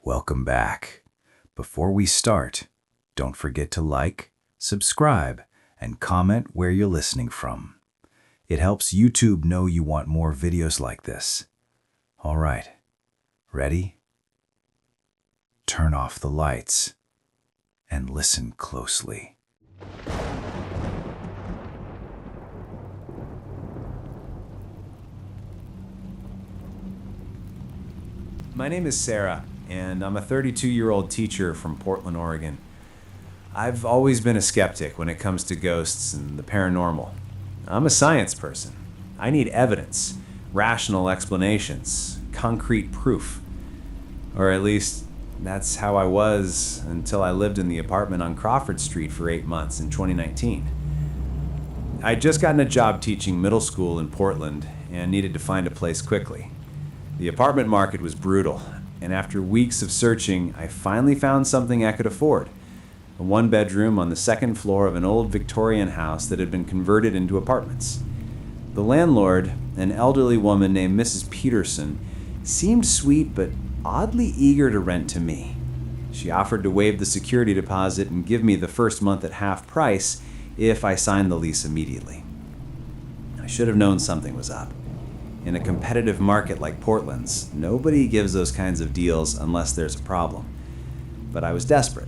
Welcome back. Before we start, don't forget to like, subscribe, and comment where you're listening from. It helps YouTube know you want more videos like this. All right, ready? Turn off the lights and listen closely. My name is Sarah, and I'm a 32-year-old teacher from Portland, Oregon. I've always been a skeptic when it comes to ghosts and the paranormal. I'm a science person. I need evidence, rational explanations, concrete proof. Or at least, that's how I was until I lived in the apartment on Crawford Street for 8 months in 2019. I'd just gotten a job teaching middle school in Portland and needed to find a place quickly. The apartment market was brutal, and after weeks of searching, I finally found something I could afford. A one-bedroom on the second floor of an old Victorian house that had been converted into apartments. The landlord, an elderly woman named Mrs. Peterson, seemed sweet but oddly eager to rent to me. She offered to waive the security deposit and give me the first month at half price if I signed the lease immediately. I should have known something was up. In a competitive market like Portland's, nobody gives those kinds of deals unless there's a problem. But I was desperate,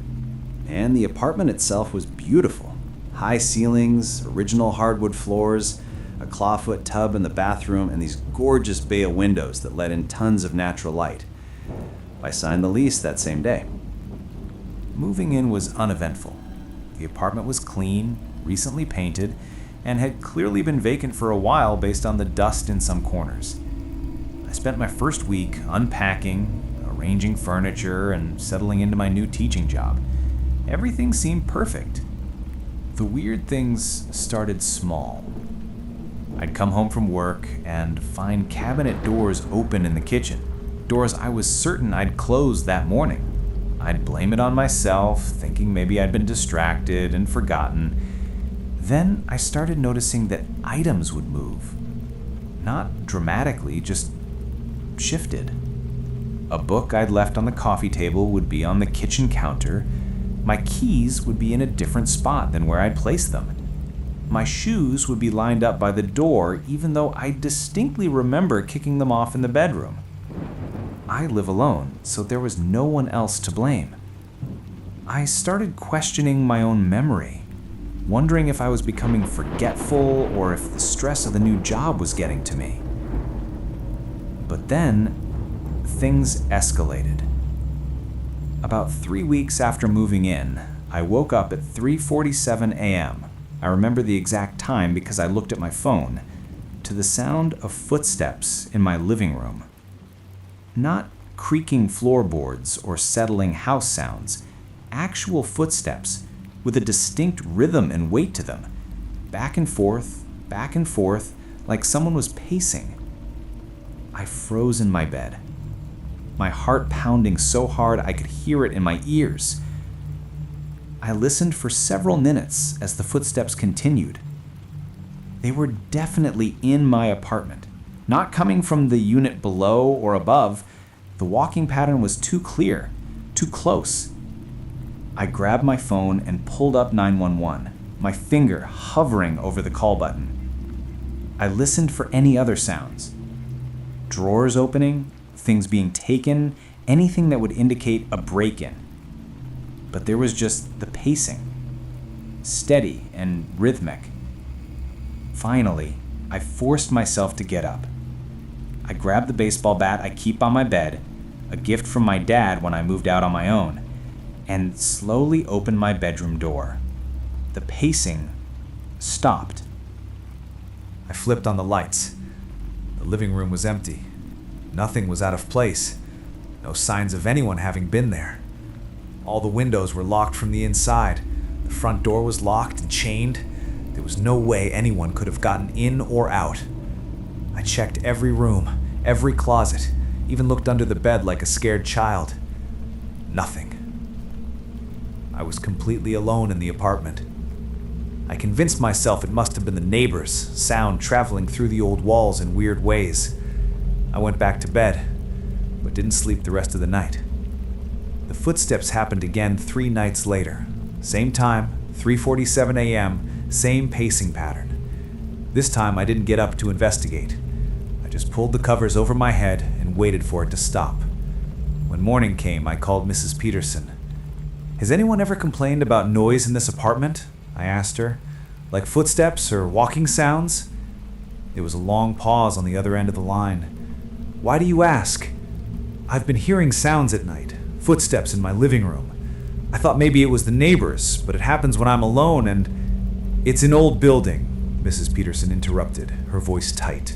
and the apartment itself was beautiful. High ceilings, original hardwood floors, a clawfoot tub in the bathroom, and these gorgeous bay windows that let in tons of natural light. I signed the lease that same day. Moving in was uneventful. The apartment was clean, recently painted, and had clearly been vacant for a while based on the dust in some corners. I spent my first week unpacking, arranging furniture, and settling into my new teaching job. Everything seemed perfect. The weird things started small. I'd come home from work and find cabinet doors open in the kitchen, doors I was certain I'd closed that morning. I'd blame it on myself, thinking maybe I'd been distracted and forgotten. Then I started noticing that items would move. Not dramatically, just shifted. A book I'd left on the coffee table would be on the kitchen counter. My keys would be in a different spot than where I'd placed them. My shoes would be lined up by the door, even though I distinctly remember kicking them off in the bedroom. I live alone, so there was no one else to blame. I started questioning my own memory, wondering if I was becoming forgetful or if the stress of the new job was getting to me. But then, things escalated. About 3 weeks after moving in, I woke up at 3:47 a.m. I remember the exact time because I looked at my phone, to the sound of footsteps in my living room. Not creaking floorboards or settling house sounds, actual footsteps with a distinct rhythm and weight to them, back and forth, like someone was pacing. I froze in my bed, my heart pounding so hard I could hear it in my ears. I listened for several minutes as the footsteps continued. They were definitely in my apartment, not coming from the unit below or above. The walking pattern was too clear, too close. I grabbed my phone and pulled up 911, my finger hovering over the call button. I listened for any other sounds. Drawers opening, things being taken, anything that would indicate a break-in. But there was just the pacing, steady and rhythmic. Finally, I forced myself to get up. I grabbed the baseball bat I keep on my bed, a gift from my dad when I moved out on my own, and slowly opened my bedroom door. The pacing stopped. I flipped on the lights. The living room was empty. Nothing was out of place. No signs of anyone having been there. All the windows were locked from the inside. The front door was locked and chained. There was no way anyone could have gotten in or out. I checked every room, every closet, even looked under the bed like a scared child. Nothing. I was completely alone in the apartment. I convinced myself it must have been the neighbors, sound traveling through the old walls in weird ways. I went back to bed, but didn't sleep the rest of the night. The footsteps happened again 3 nights later. Same time, 3:47 a.m., same pacing pattern. This time I didn't get up to investigate. I just pulled the covers over my head and waited for it to stop. When morning came, I called Mrs. Peterson. "Has anyone ever complained about noise in this apartment?" I asked her. "Like footsteps or walking sounds?" There was a long pause on the other end of the line. "Why do you ask?" "I've been hearing sounds at night, footsteps in my living room. I thought maybe it was the neighbors, but it happens when I'm alone and..." "It's an old building," Mrs. Peterson interrupted, her voice tight.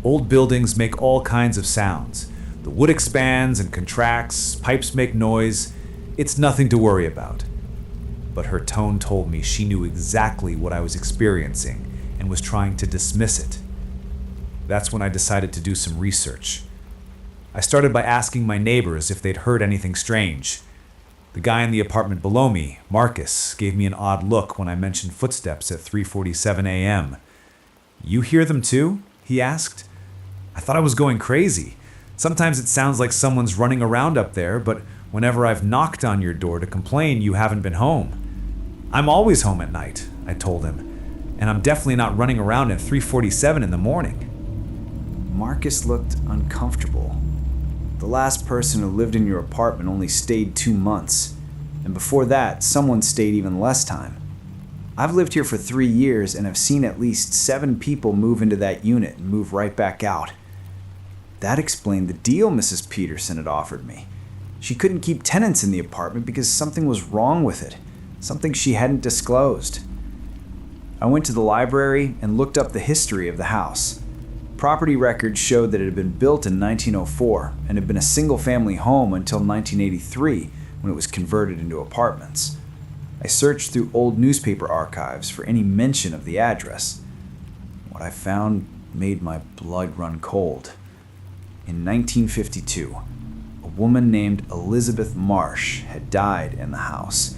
"Old buildings make all kinds of sounds. The wood expands and contracts, pipes make noise. It's nothing to worry about." But her tone told me she knew exactly what I was experiencing and was trying to dismiss it. That's when I decided to do some research. I started by asking my neighbors if they'd heard anything strange. The guy in the apartment below me, Marcus, gave me an odd look when I mentioned footsteps at 3:47 a.m. "You hear them too?" he asked. I thought I was going crazy. Sometimes it sounds like someone's running around up there, but whenever I've knocked on your door to complain, you haven't been home. "I'm always home at night," I told him, "and I'm definitely not running around at 3:47 in the morning." Marcus looked uncomfortable. The last person who lived in your apartment only stayed 2 months, and before that, someone stayed even less time. I've lived here for 3 years and have seen at least 7 people move into that unit and move right back out. That explained the deal Mrs. Peterson had offered me. She couldn't keep tenants in the apartment because something was wrong with it, something she hadn't disclosed. I went to the library and looked up the history of the house. Property records showed that it had been built in 1904 and had been a single-family home until 1983 when it was converted into apartments. I searched through old newspaper archives for any mention of the address. What I found made my blood run cold. In 1952, a woman named Elizabeth Marsh had died in the house.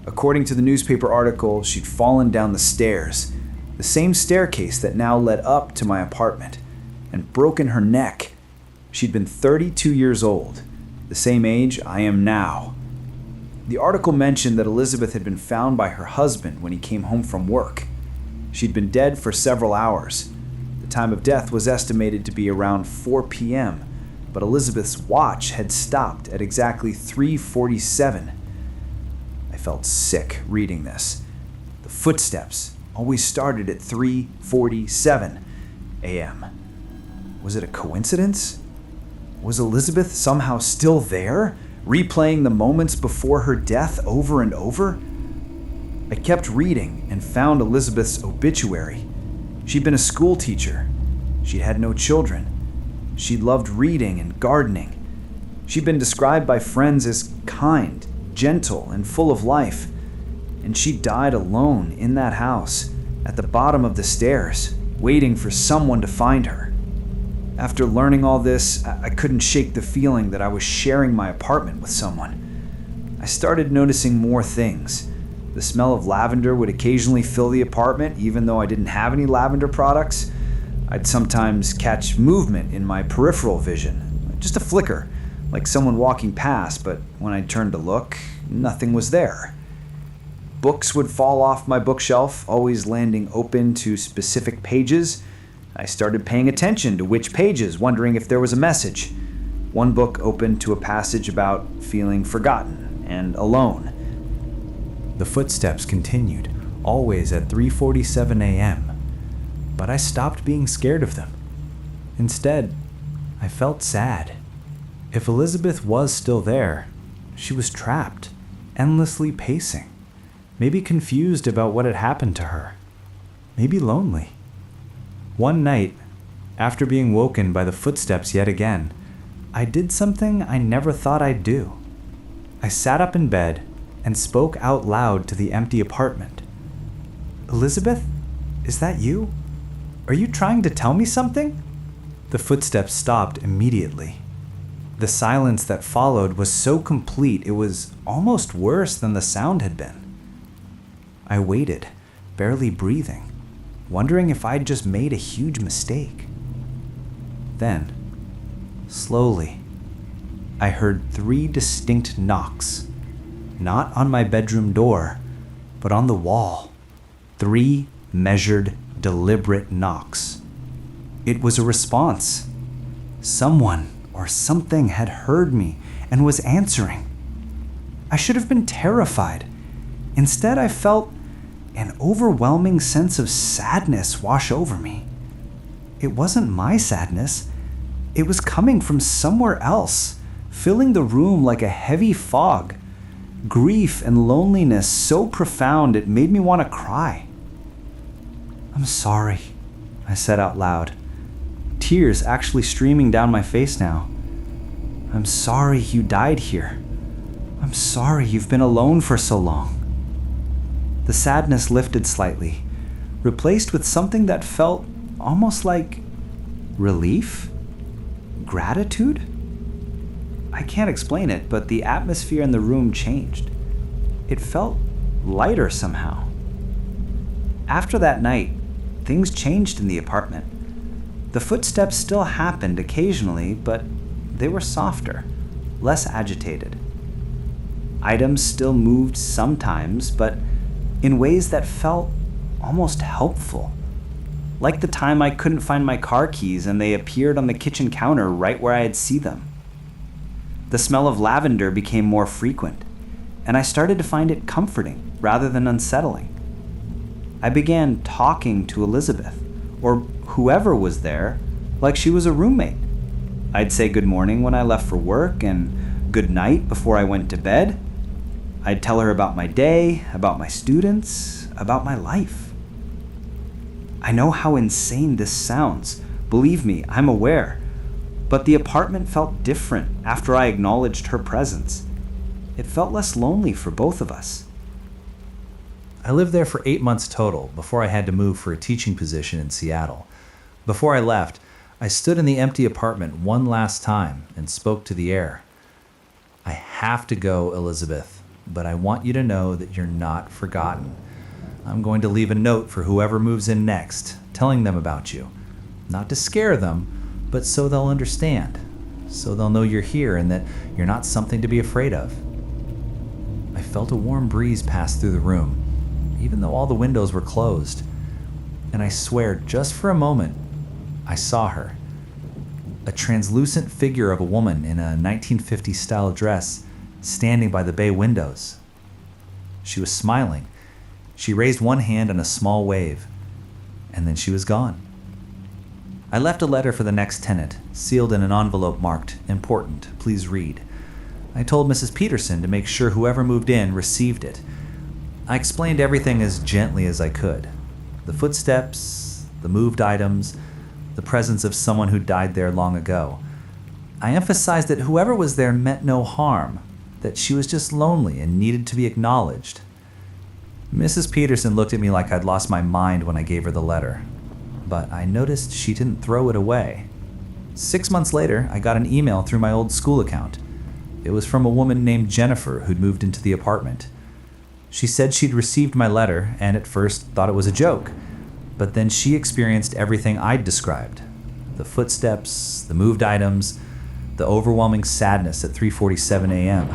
According to the newspaper article, she'd fallen down the stairs, the same staircase that now led up to my apartment, and broken her neck. She'd been 32 years old, the same age I am now. The article mentioned that Elizabeth had been found by her husband when he came home from work. She'd been dead for several hours. The time of death was estimated to be around 4 p.m., but Elizabeth's watch had stopped at exactly 3:47. I felt sick reading this. The footsteps always started at 3:47 a.m. Was it a coincidence? Was Elizabeth somehow still there, replaying the moments before her death over and over? I kept reading and found Elizabeth's obituary. She'd been a school teacher. She'd had no children. She loved reading and gardening. She'd been described by friends as kind, gentle, and full of life. And she died alone in that house, at the bottom of the stairs, waiting for someone to find her. After learning all this, I couldn't shake the feeling that I was sharing my apartment with someone. I started noticing more things. The smell of lavender would occasionally fill the apartment, even though I didn't have any lavender products. I'd sometimes catch movement in my peripheral vision, just a flicker, like someone walking past, but when I turned to look, nothing was there. Books would fall off my bookshelf, always landing open to specific pages. I started paying attention to which pages, wondering if there was a message. One book opened to a passage about feeling forgotten and alone. The footsteps continued, always at 3:47 a.m., but I stopped being scared of them. Instead, I felt sad. If Elizabeth was still there, she was trapped, endlessly pacing, maybe confused about what had happened to her, maybe lonely. One night, after being woken by the footsteps yet again, I did something I never thought I'd do. I sat up in bed and spoke out loud to the empty apartment. "Elizabeth, is that you? Are you trying to tell me something?" The footsteps stopped immediately. The silence that followed was so complete it was almost worse than the sound had been. I waited, barely breathing, wondering if I'd just made a huge mistake. Then, slowly, I heard 3 distinct knocks, not on my bedroom door, but on the wall. 3 measured, deliberate knocks. It was a response. Someone or something had heard me and was answering. I should have been terrified. Instead, I felt an overwhelming sense of sadness wash over me. It wasn't my sadness. It was coming from somewhere else, filling the room like a heavy fog. Grief and loneliness so profound it made me want to cry. "I'm sorry," I said out loud, tears actually streaming down my face now. "I'm sorry you died here. I'm sorry you've been alone for so long." The sadness lifted slightly, replaced with something that felt almost like relief? Gratitude? I can't explain it, but the atmosphere in the room changed. It felt lighter somehow. After that night, things changed in the apartment. The footsteps still happened occasionally, but they were softer, less agitated. Items still moved sometimes, but in ways that felt almost helpful. Like the time I couldn't find my car keys and they appeared on the kitchen counter right where I had seen them. The smell of lavender became more frequent, and I started to find it comforting rather than unsettling. I began talking to Elizabeth, or whoever was there, like she was a roommate. I'd say good morning when I left for work and good night before I went to bed. I'd tell her about my day, about my students, about my life. I know how insane this sounds. Believe me, I'm aware. But the apartment felt different after I acknowledged her presence. It felt less lonely for both of us. I lived there for 8 months total before I had to move for a teaching position in Seattle. Before I left, I stood in the empty apartment one last time and spoke to the air. "I have to go, Elizabeth, but I want you to know that you're not forgotten. I'm going to leave a note for whoever moves in next, telling them about you. Not to scare them, but so they'll understand, so they'll know you're here and that you're not something to be afraid of." I felt a warm breeze pass through the room, even though all the windows were closed. And I swear, just for a moment, I saw her. A translucent figure of a woman in a 1950s style dress standing by the bay windows. She was smiling. She raised one hand in a small wave, and then she was gone. I left a letter for the next tenant, sealed in an envelope marked, "Important, please read." I told Mrs. Peterson to make sure whoever moved in received it. I explained everything as gently as I could. The footsteps, the moved items, the presence of someone who died there long ago. I emphasized that whoever was there meant no harm, that she was just lonely and needed to be acknowledged. Mrs. Peterson looked at me like I'd lost my mind when I gave her the letter, but I noticed she didn't throw it away. 6 months later, I got an email through my old school account. It was from a woman named Jennifer who'd moved into the apartment. She said she'd received my letter and at first thought it was a joke, but then she experienced everything I'd described. The footsteps, the moved items, the overwhelming sadness at 3:47 a.m.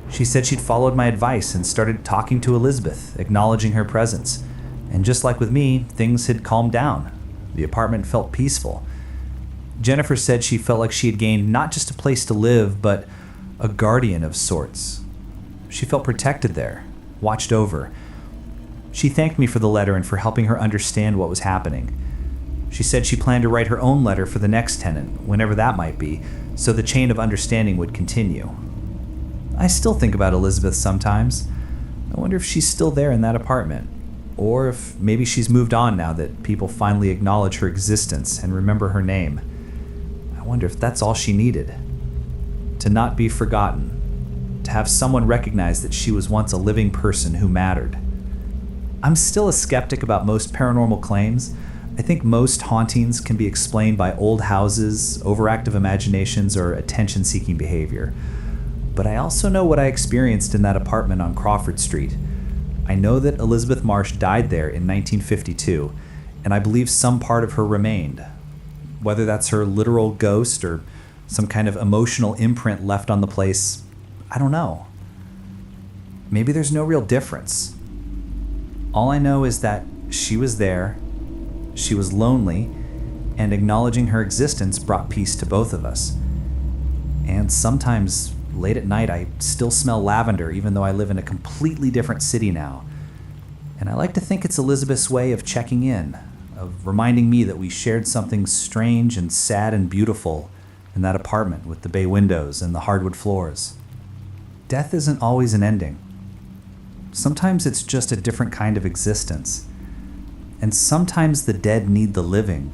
She said she'd followed my advice and started talking to Elizabeth, acknowledging her presence. And just like with me, things had calmed down. The apartment felt peaceful. Jennifer said she felt like she had gained not just a place to live, but a guardian of sorts. She felt protected there, watched over. She thanked me for the letter and for helping her understand what was happening. She said she planned to write her own letter for the next tenant, whenever that might be, so the chain of understanding would continue. I still think about Elizabeth sometimes. I wonder if she's still there in that apartment, or if maybe she's moved on now that people finally acknowledge her existence and remember her name. I wonder if that's all she needed. To not be forgotten. To have someone recognize that she was once a living person who mattered. I'm still a skeptic about most paranormal claims. I think most hauntings can be explained by old houses, overactive imaginations, or attention-seeking behavior. But I also know what I experienced in that apartment on Crawford Street. I know that Elizabeth Marsh died there in 1952, and I believe some part of her remained. Whether that's her literal ghost or Some kind of emotional imprint left on the place. I don't know. Maybe there's no real difference. All I know is that she was there, she was lonely, and acknowledging her existence brought peace to both of us. And sometimes, late at night, I still smell lavender even though I live in a completely different city now. And I like to think it's Elizabeth's way of checking in, of reminding me that we shared something strange and sad and beautiful in that apartment with the bay windows and the hardwood floors. Death isn't always an ending. Sometimes it's just a different kind of existence. And sometimes the dead need the living,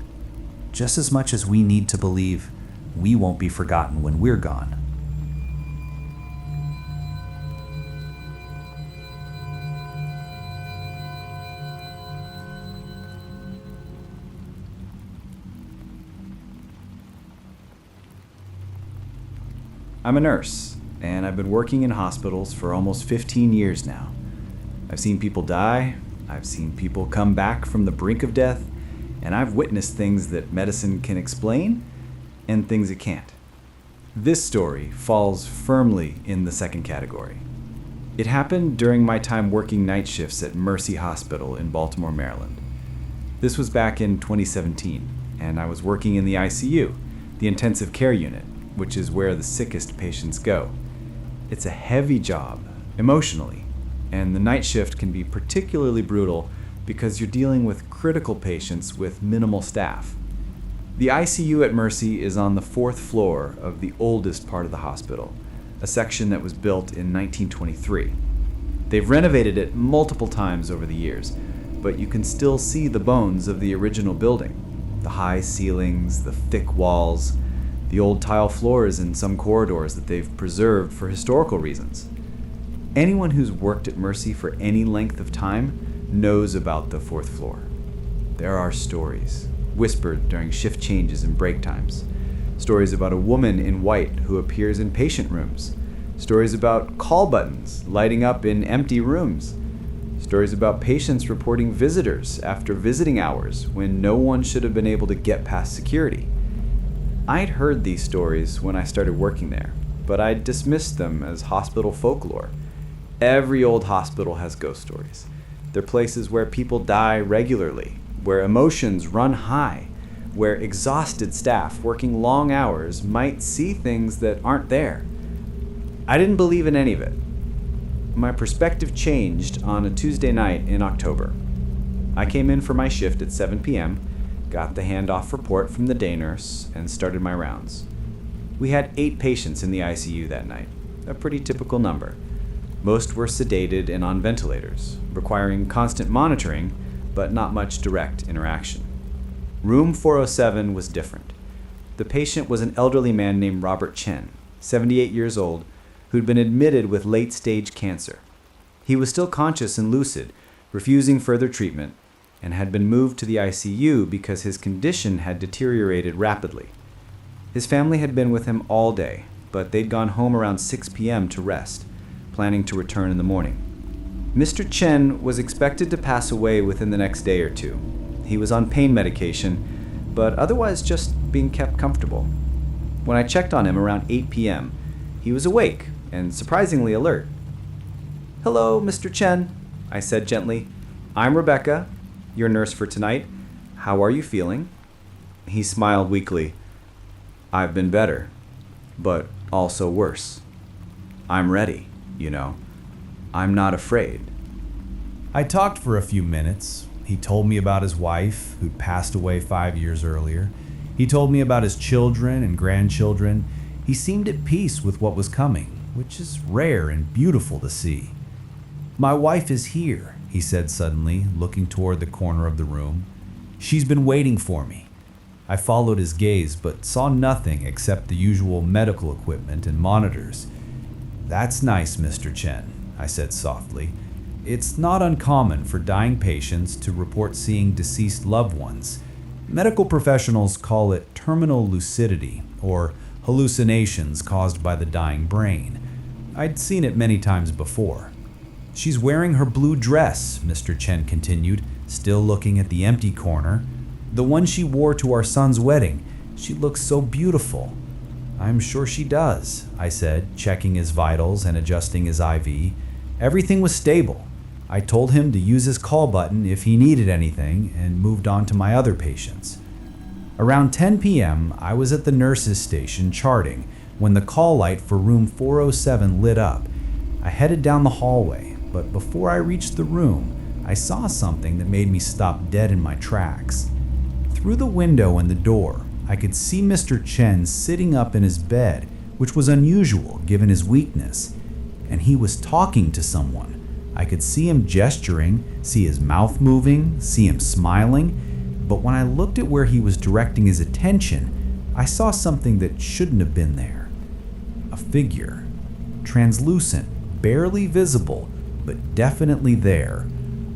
just as much as we need to believe we won't be forgotten when we're gone. I'm a nurse, and I've been working in hospitals for almost 15 years now. I've seen people die, I've seen people come back from the brink of death, and I've witnessed things that medicine can explain and things it can't. This story falls firmly in the second category. It happened during my time working night shifts at Mercy Hospital in Baltimore, Maryland. This was back in 2017, and I was working in the ICU, the intensive care unit, which is where the sickest patients go. It's a heavy job, emotionally, and the night shift can be particularly brutal because you're dealing with critical patients with minimal staff. The ICU at Mercy is on the 4th floor of the oldest part of the hospital, a section that was built in 1923. They've renovated it multiple times over the years, but you can still see the bones of the original building. The high ceilings, the thick walls, the old tile floors in some corridors that they've preserved for historical reasons. Anyone who's worked at Mercy for any length of time knows about the 4th floor. There are stories, whispered during shift changes and break times. Stories about a woman in white who appears in patient rooms. Stories about call buttons lighting up in empty rooms. Stories about patients reporting visitors after visiting hours when no one should have been able to get past security. I'd heard these stories when I started working there, but I dismissed them as hospital folklore. Every old hospital has ghost stories. They're places where people die regularly, where emotions run high, where exhausted staff working long hours might see things that aren't there. I didn't believe in any of it. My perspective changed on a Tuesday night in October. I came in for my shift at 7 p.m., got the handoff report from the day nurse, and started my rounds. We had 8 patients in the ICU that night, a pretty typical number. Most were sedated and on ventilators, requiring constant monitoring, but not much direct interaction. Room 407 was different. The patient was an elderly man named Robert Chen, 78 years old, who'd been admitted with late-stage cancer. He was still conscious and lucid, refusing further treatment, and had been moved to the ICU because his condition had deteriorated rapidly. His family had been with him all day, but they'd gone home around 6 p.m. to rest, planning to return in the morning. Mr. Chen was expected to pass away within the next day or two. He was on pain medication, but otherwise just being kept comfortable. When I checked on him around 8 p.m., he was awake and surprisingly alert. "Hello, Mr. Chen," I said gently. "I'm Rebecca, your nurse for tonight. How are you feeling?" He smiled weakly. "I've been better, but also worse. I'm ready, you know. I'm not afraid." I talked for a few minutes. He told me about his wife, who'd passed away 5 years earlier. He told me about his children and grandchildren. He seemed at peace with what was coming, which is rare and beautiful to see. "My wife is here," he said suddenly, looking toward the corner of the room. "She's been waiting for me." I followed his gaze, but saw nothing except the usual medical equipment and monitors. "That's nice, Mr. Chen," I said softly. "It's not uncommon for dying patients to report seeing deceased loved ones. Medical professionals call it terminal lucidity, or hallucinations caused by the dying brain. I'd seen it many times before." "She's wearing her blue dress," Mr. Chen continued, still looking at the empty corner. "The one she wore to our son's wedding. She looks so beautiful." I'm sure she does, I said, checking his vitals and adjusting his IV. Everything was stable. I told him to use his call button if he needed anything and moved on to my other patients. Around 10 p.m., I was at the nurse's station charting when the call light for room 407 lit up. I headed down the hallway, but before I reached the room, I saw something that made me stop dead in my tracks. Through the window and the door, I could see Mr. Chen sitting up in his bed, which was unusual given his weakness, and he was talking to someone. I could see him gesturing, see his mouth moving, see him smiling, but when I looked at where he was directing his attention, I saw something that shouldn't have been there. A figure, translucent, barely visible, but definitely there.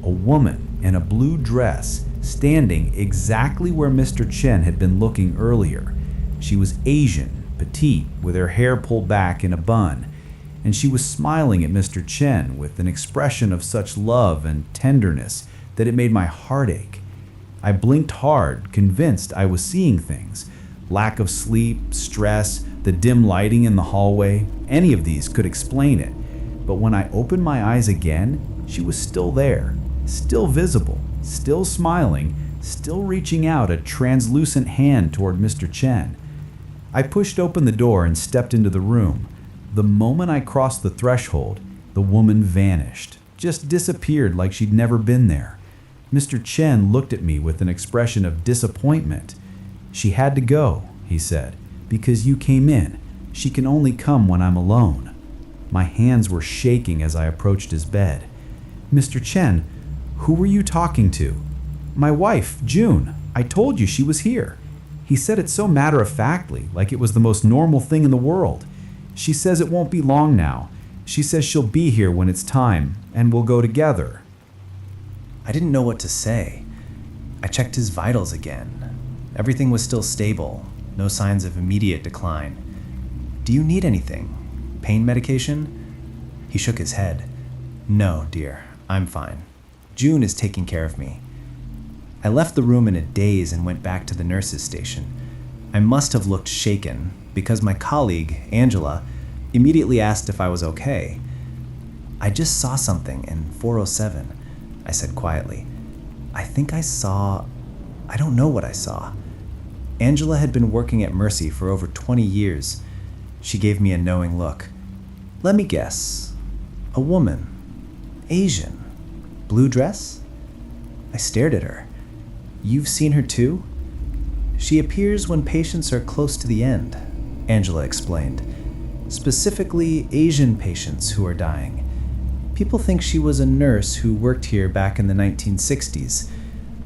A woman in a blue dress, standing exactly where Mr. Chen had been looking earlier. She was Asian, petite, with her hair pulled back in a bun, and she was smiling at Mr. Chen with an expression of such love and tenderness that it made my heart ache. I blinked hard, convinced I was seeing things. Lack of sleep, stress, the dim lighting in the hallway, any of these could explain it. But when I opened my eyes again, she was still there, still visible, still smiling, still reaching out a translucent hand toward Mr. Chen. I pushed open the door and stepped into the room. The moment I crossed the threshold, the woman vanished, just disappeared like she'd never been there. Mr. Chen looked at me with an expression of disappointment. "She had to go," he said, "because you came in. She can only come when I'm alone." My hands were shaking as I approached his bed. "Mr. Chen, who were you talking to?" "My wife, June. I told you she was here." He said it so matter-of-factly, like it was the most normal thing in the world. "She says it won't be long now. She says she'll be here when it's time, and we'll go together." I didn't know what to say. I checked his vitals again. Everything was still stable, no signs of immediate decline. "Do you need anything? Pain medication?" He shook his head. "No, dear, I'm fine. June is taking care of me." I left the room in a daze and went back to the nurse's station. I must have looked shaken because my colleague, Angela, immediately asked if I was okay. "I just saw something in 407, I said quietly. I don't know what I saw." Angela had been working at Mercy for over 20 years. She gave me a knowing look. "Let me guess. A woman. Asian. Blue dress?" I stared at her. "You've seen her too?" "She appears when patients are close to the end," Angela explained. "Specifically Asian patients who are dying. People think she was a nurse who worked here back in the 1960s,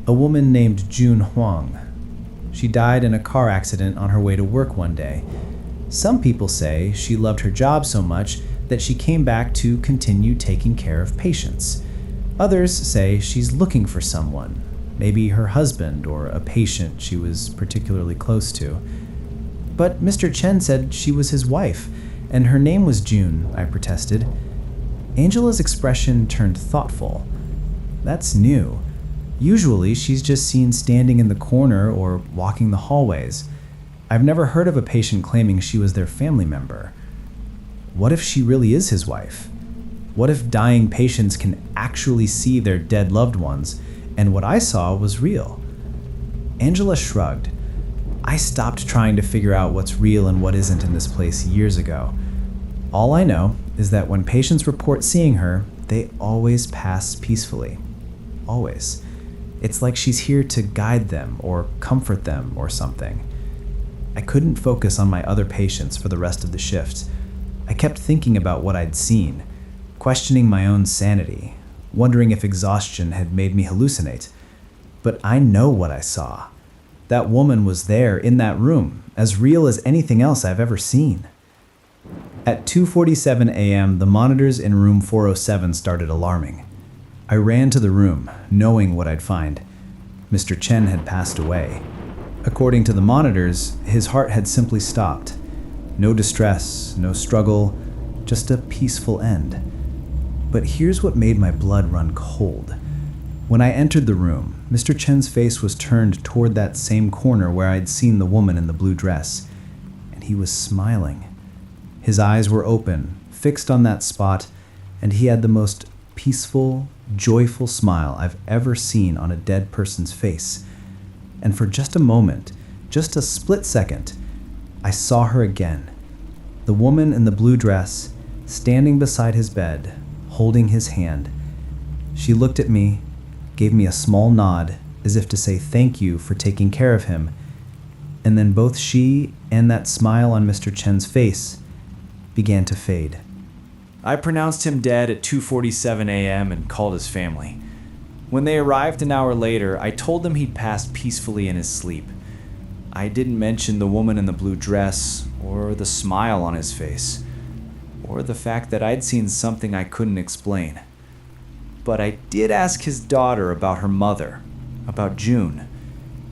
a woman named June Huang. She died in a car accident on her way to work one day. Some people say she loved her job so much that she came back to continue taking care of patients. Others say she's looking for someone, maybe her husband or a patient she was particularly close to. But Mr. Chen said she was his wife, and her name was June," I protested. Angela's expression turned thoughtful. "That's new. Usually she's just seen standing in the corner or walking the hallways. I've never heard of a patient claiming she was their family member. What if she really is his wife? What if dying patients can actually see their dead loved ones, and what I saw was real?" Angela shrugged. "I stopped trying to figure out what's real and what isn't in this place years ago. All I know is that when patients report seeing her, they always pass peacefully. Always. It's like she's here to guide them or comfort them or something." I couldn't focus on my other patients for the rest of the shift. I kept thinking about what I'd seen, questioning my own sanity, wondering if exhaustion had made me hallucinate. But I know what I saw. That woman was there in that room, as real as anything else I've ever seen. At 2:47 a.m., the monitors in room 407 started alarming. I ran to the room, knowing what I'd find. Mr. Chen had passed away. According to the monitors, his heart had simply stopped. No distress, no struggle, just a peaceful end. But here's what made my blood run cold. When I entered the room, Mr. Chen's face was turned toward that same corner where I'd seen the woman in the blue dress, and he was smiling. His eyes were open, fixed on that spot, and he had the most peaceful, joyful smile I've ever seen on a dead person's face. And for just a moment, just a split second, I saw her again. The woman in the blue dress, standing beside his bed, holding his hand. She looked at me, gave me a small nod, as if to say thank you for taking care of him, and then both she and that smile on Mr. Chen's face began to fade. I pronounced him dead at 2:47 a.m. and called his family. When they arrived an hour later, I told them he'd passed peacefully in his sleep. I didn't mention the woman in the blue dress, or the smile on his face, or the fact that I'd seen something I couldn't explain. But I did ask his daughter about her mother, about June.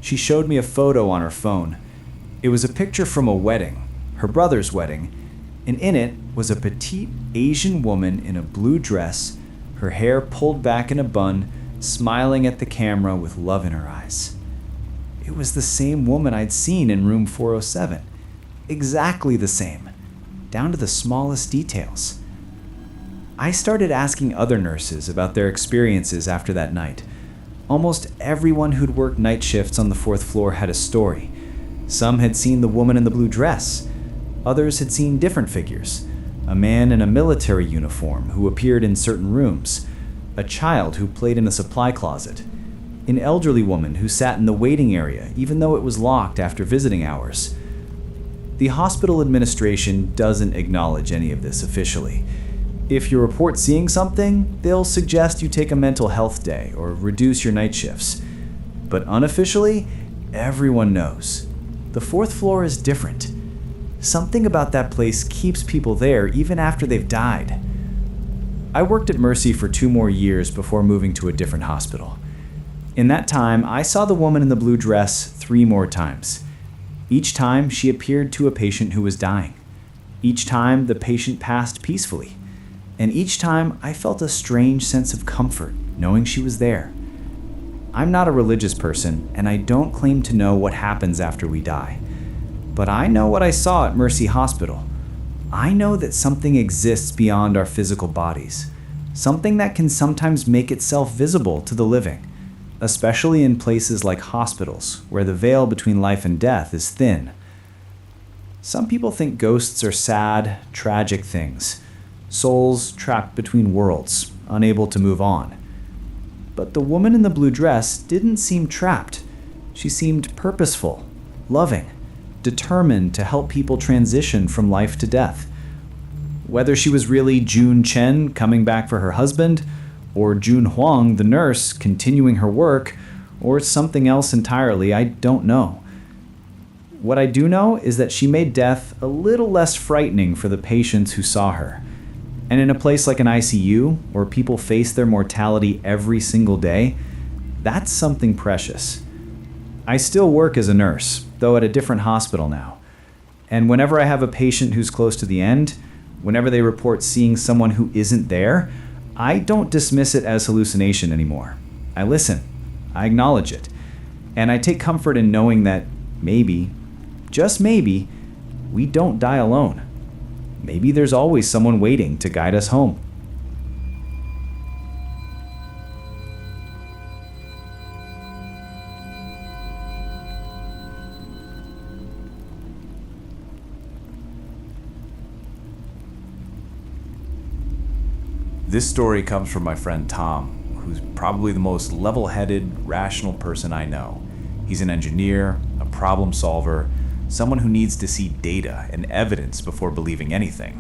She showed me a photo on her phone. It was a picture from a wedding, her brother's wedding, and in it was a petite Asian woman in a blue dress, her hair pulled back in a bun, smiling at the camera with love in her eyes. It was the same woman I'd seen in room 407. Exactly the same, down to the smallest details. I started asking other nurses about their experiences after that night. Almost everyone who'd worked night shifts on the 4th floor had a story. Some had seen the woman in the blue dress. Others had seen different figures. A man in a military uniform who appeared in certain rooms. A child who played in a supply closet. An elderly woman who sat in the waiting area even though it was locked after visiting hours. The hospital administration doesn't acknowledge any of this officially. If you report seeing something, they'll suggest you take a mental health day or reduce your night shifts. But unofficially, everyone knows. The 4th floor is different. Something about that place keeps people there even after they've died. I worked at Mercy for 2 more years before moving to a different hospital. In that time, I saw the woman in the blue dress 3 more times. Each time, she appeared to a patient who was dying. Each time, the patient passed peacefully. And each time, I felt a strange sense of comfort knowing she was there. I'm not a religious person, and I don't claim to know what happens after we die. But I know what I saw at Mercy Hospital. I know that something exists beyond our physical bodies. Something that can sometimes make itself visible to the living, especially in places like hospitals, where the veil between life and death is thin. Some people think ghosts are sad, tragic things. Souls trapped between worlds, unable to move on. But the woman in the blue dress didn't seem trapped. She seemed purposeful, loving, determined to help people transition from life to death. Whether she was really June Chen coming back for her husband, or June Huang, the nurse, continuing her work, or something else entirely, I don't know. What I do know is that she made death a little less frightening for the patients who saw her. And in a place like an ICU, where people face their mortality every single day, that's something precious. I still work as a nurse, though at a different hospital now. And whenever I have a patient who's close to the end, whenever they report seeing someone who isn't there, I don't dismiss it as hallucination anymore. I listen, I acknowledge it, and I take comfort in knowing that maybe, just maybe, we don't die alone. Maybe there's always someone waiting to guide us home. This story comes from my friend Tom, who's probably the most level-headed, rational person I know. He's an engineer, a problem solver, someone who needs to see data and evidence before believing anything.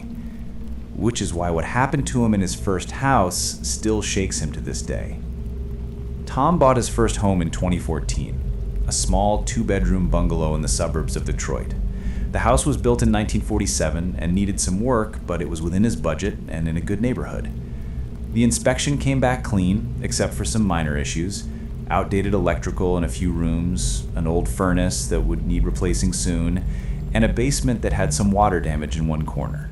Which is why what happened to him in his first house still shakes him to this day. Tom bought his first home in 2014, a small 2-bedroom bungalow in the suburbs of Detroit. The house was built in 1947 and needed some work, but it was within his budget and in a good neighborhood. The inspection came back clean, except for some minor issues. Outdated electrical in a few rooms, an old furnace that would need replacing soon, and a basement that had some water damage in one corner.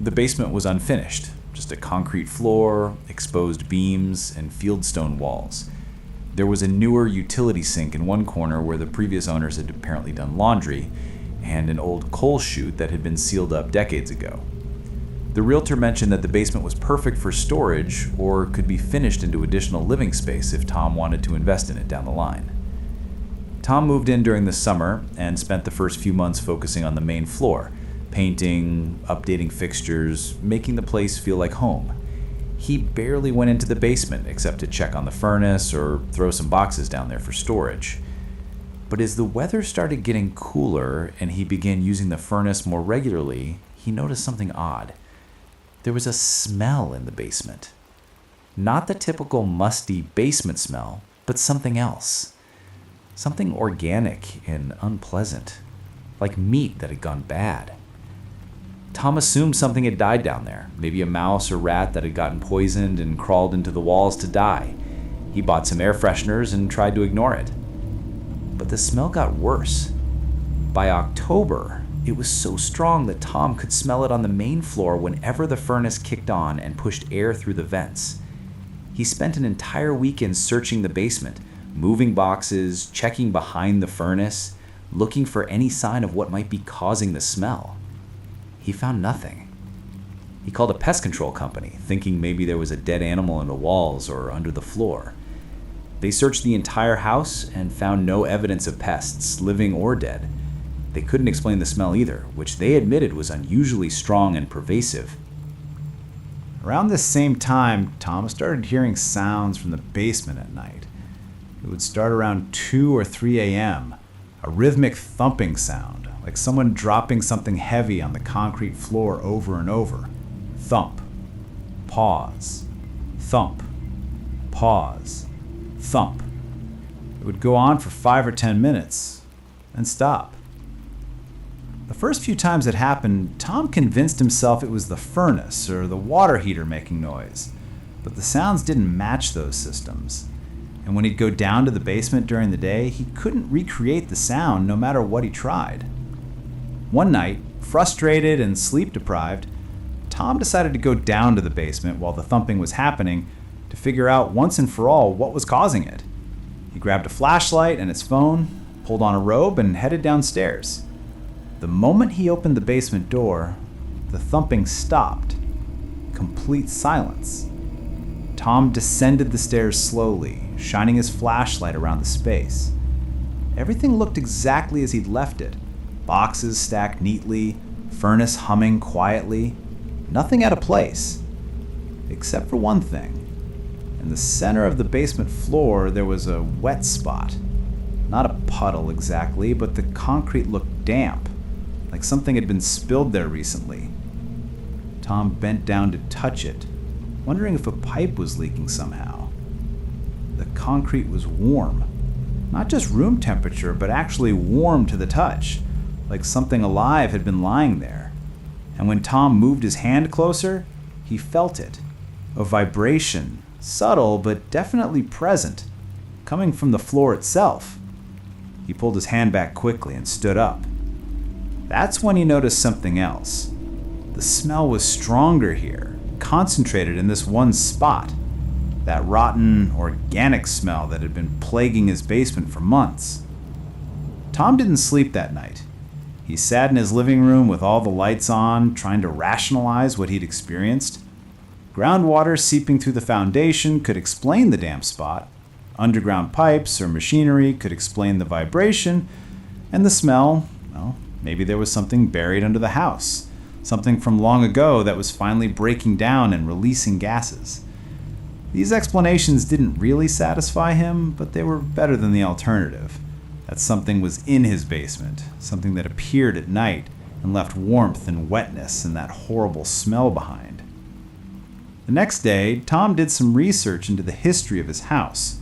The basement was unfinished, just a concrete floor, exposed beams, and fieldstone walls. There was a newer utility sink in one corner where the previous owners had apparently done laundry, and an old coal chute that had been sealed up decades ago. The realtor mentioned that the basement was perfect for storage or could be finished into additional living space if Tom wanted to invest in it down the line. Tom moved in during the summer and spent the first few months focusing on the main floor, painting, updating fixtures, making the place feel like home. He barely went into the basement except to check on the furnace or throw some boxes down there for storage. But as the weather started getting cooler and he began using the furnace more regularly, he noticed something odd. There was a smell in the basement. Not the typical musty basement smell, but something else. Something organic and unpleasant, like meat that had gone bad. Tom assumed something had died down there, maybe a mouse or rat that had gotten poisoned and crawled into the walls to die. He bought some air fresheners and tried to ignore it. But the smell got worse. By October, it was so strong that Tom could smell it on the main floor whenever the furnace kicked on and pushed air through the vents. He spent an entire weekend searching the basement, moving boxes, checking behind the furnace, looking for any sign of what might be causing the smell. He found nothing. He called a pest control company, thinking maybe there was a dead animal in the walls or under the floor. They searched the entire house and found no evidence of pests, living or dead. They couldn't explain the smell either, which they admitted was unusually strong and pervasive. Around this same time, Tom started hearing sounds from the basement at night. It would start around 2 or 3 a.m., a rhythmic thumping sound, like someone dropping something heavy on the concrete floor over and over. Thump, pause, thump, pause, thump. It would go on for 5 or 10 minutes, and stop. The first few times it happened, Tom convinced himself it was the furnace or the water heater making noise, but the sounds didn't match those systems. And when he'd go down to the basement during the day, he couldn't recreate the sound no matter what he tried. One night, frustrated and sleep-deprived, Tom decided to go down to the basement while the thumping was happening to figure out once and for all what was causing it. He grabbed a flashlight and his phone, pulled on a robe, and headed downstairs. The moment he opened the basement door, the thumping stopped. Complete silence. Tom descended the stairs slowly, shining his flashlight around the space. Everything looked exactly as he'd left it. Boxes stacked neatly, furnace humming quietly. Nothing out of place. Except for one thing. In the center of the basement floor, there was a wet spot. Not a puddle exactly, but the concrete looked damp, like something had been spilled there recently. Tom bent down to touch it, wondering if a pipe was leaking somehow. The concrete was warm. Not just room temperature, but actually warm to the touch, like something alive had been lying there. And when Tom moved his hand closer, he felt it. A vibration, subtle but definitely present, coming from the floor itself. He pulled his hand back quickly and stood up. That's when he noticed something else. The smell was stronger here, concentrated in this one spot. That rotten, organic smell that had been plaguing his basement for months. Tom didn't sleep that night. He sat in his living room with all the lights on, trying to rationalize what he'd experienced. Groundwater seeping through the foundation could explain the damp spot. Underground pipes or machinery could explain the vibration. And the smell, well, maybe there was something buried under the house. Something from long ago that was finally breaking down and releasing gases. These explanations didn't really satisfy him, but they were better than the alternative. That something was in his basement, something that appeared at night and left warmth and wetness and that horrible smell behind. The next day, Tom did some research into the history of his house.